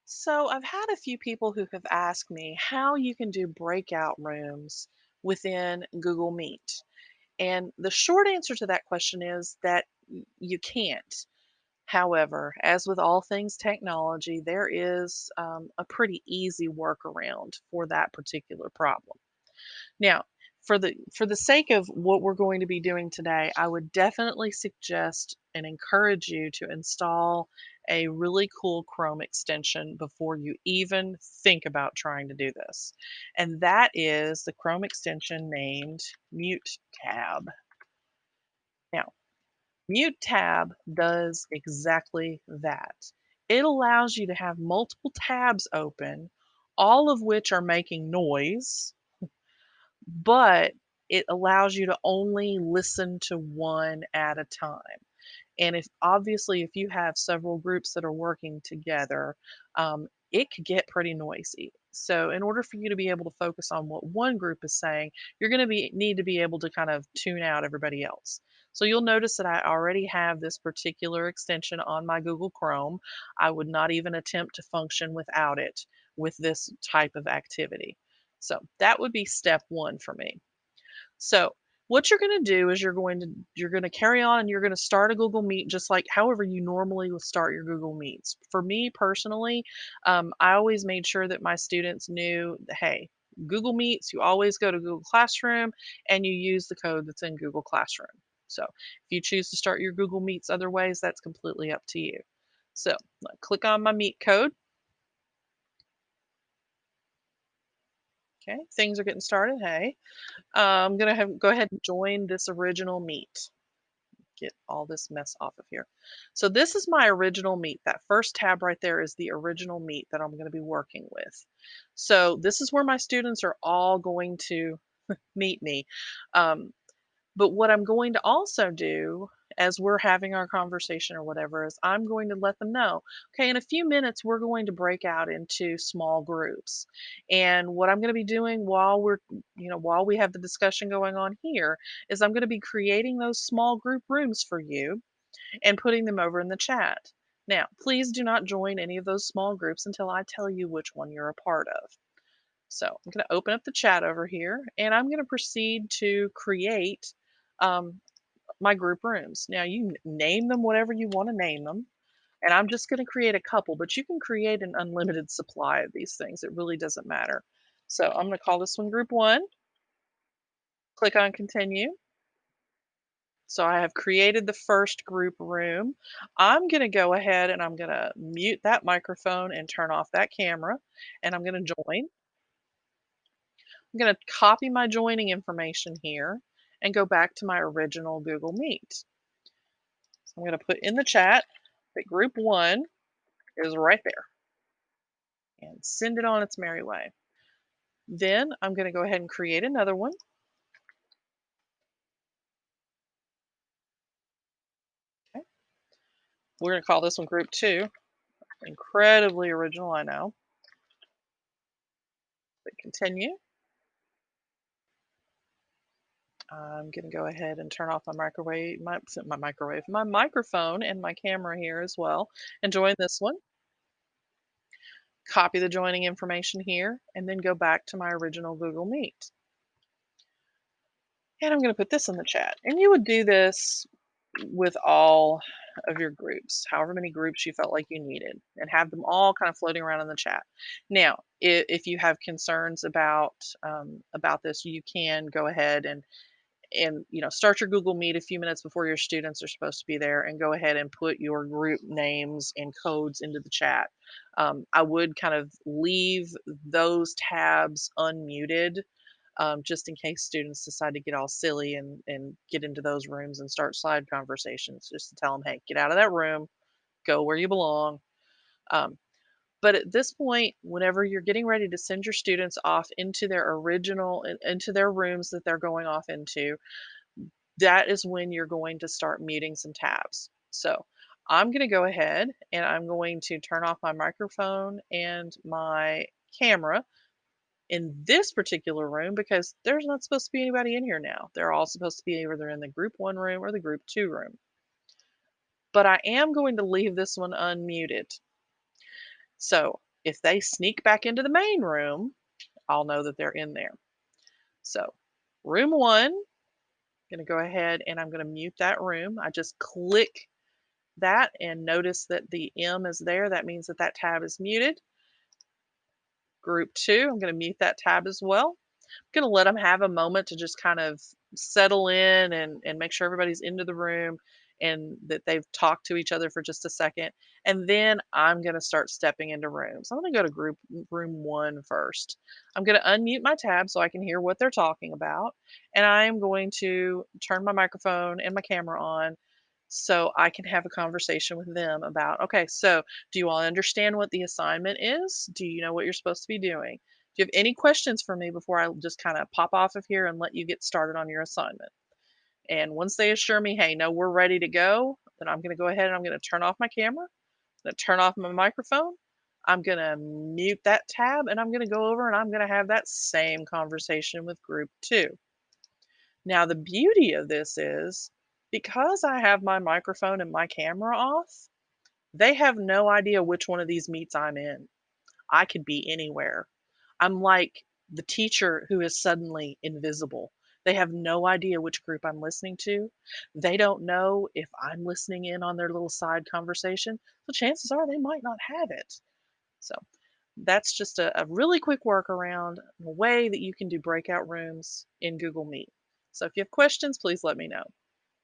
So, I've had a few people who have asked me how you can do breakout rooms within Google Meet. And the short answer to that question is that you can't. However, as with all things technology, there is a pretty easy workaround for that particular problem. Now, for the sake of what we're going to be doing today, I would definitely suggest and encourage you to install a really cool Chrome extension before you even think about trying to do this. And that is the Chrome extension named Mute Tab. Now, Mute Tab does exactly that. It allows you to have multiple tabs open, all of which are making noise, but it allows you to only listen to one at a time. And if you have several groups that are working together, it could get pretty noisy. So in order for you to be able to focus on what one group is saying, you're going to be need to be able to kind of tune out everybody else. So you'll notice that I already have this particular extension on my Google Chrome. I would not even attempt to function without it with this type of activity. So that would be step one for me. So what you're going to do is you're going to carry on and you're going to start a Google Meet just like however you normally would start your Google Meets. For me personally, I always made sure that my students knew, that, hey, Google Meets, you always go to Google Classroom and you use the code that's in Google Classroom. So if you choose to start your Google Meets other ways, that's completely up to you. So click on my Meet code. Okay, things are getting started. Hey, I'm gonna go ahead and join this original Meet. Get all this mess off of here. So this is my original meet. That first tab right there is the original meet that I'm going to be working with. So this is where my students are all going to meet me. Um, but what I'm going to also do as we're having our conversation or whatever is I'm going to let them know, okay, in a few minutes, we're going to break out into small groups. And what I'm going to be doing while we have the discussion going on here is I'm going to be creating those small group rooms for you and putting them over in the chat. Now, please do not join any of those small groups until I tell you which one you're a part of. So I'm going to open up the chat over here and I'm going to proceed to create um, my group rooms. Now, you name them whatever you want to name them. And I'm just going to create a couple, but you can create an unlimited supply of these things. It really doesn't matter. So I'm going to call this one group one. Click on continue. So I have created the first group room. I'm going to go ahead and I'm going to mute that microphone and turn off that camera. And I'm going to join. I'm going to copy my joining information here and go back to my original Google Meet. So I'm going to put in the chat that group one is right there and send it on its merry way. Then I'm going to go ahead and create another one. Okay. We're going to call this one group two. Incredibly original, I know. But continue. I'm going to go ahead and turn off my microphone and my camera here as well and join this one. Copy the joining information here and then go back to my original Google Meet. And I'm going to put this in the chat. And you would do this with all of your groups, however many groups you felt like you needed, and have them all kind of floating around in the chat. Now, if you have concerns about this, you can go ahead and start your Google Meet a few minutes before your students are supposed to be there, and go ahead and put your group names and codes into the chat. I would kind of leave those tabs unmuted just in case students decide to get all silly and get into those rooms and start side conversations, just to tell them, hey, get out of that room, go where you belong. Um, but at this point, whenever you're getting ready to send your students off into their rooms that they're going off into, that is when you're going to start muting some tabs. So I'm going to go ahead and I'm going to turn off my microphone and my camera in this particular room because there's not supposed to be anybody in here now. They're all supposed to be either in the group one room or the group two room. But I am going to leave this one unmuted. So If they sneak back into the main room, I'll know that they're in there. So, room 1, gonna go ahead and I'm gonna mute that room. I just click that and notice that the M is there. That means that that tab is muted. Group 2, I'm gonna mute that tab as well. Gonna let them have a moment to just kind of settle in and make sure everybody's into the room and that they've talked to each other for just a second. And then I'm gonna start stepping into rooms. I'm gonna go to room 1 first. I'm gonna unmute my tab so I can hear what they're talking about. And I am going to turn my microphone and my camera on so I can have a conversation with them about, okay, so do you all understand what the assignment is? Do you know what you're supposed to be doing? Do you have any questions for me before I just kind of pop off of here and let you get started on your assignment? And once they assure me, hey, no, we're ready to go, then I'm going to go ahead and I'm going to turn off my camera, I'm going to turn off my microphone, I'm going to mute that tab, and I'm going to go over and I'm going to have that same conversation with group 2. Now, the beauty of this is because I have my microphone and my camera off, they have no idea which one of these meets I'm in. I could be anywhere. I'm like the teacher who is suddenly invisible. They have no idea which group I'm listening to. They don't know if I'm listening in on their little side conversation. So chances are they might not have it. So that's just a really quick workaround, a way that you can do breakout rooms in Google Meet. So if you have questions, please let me know.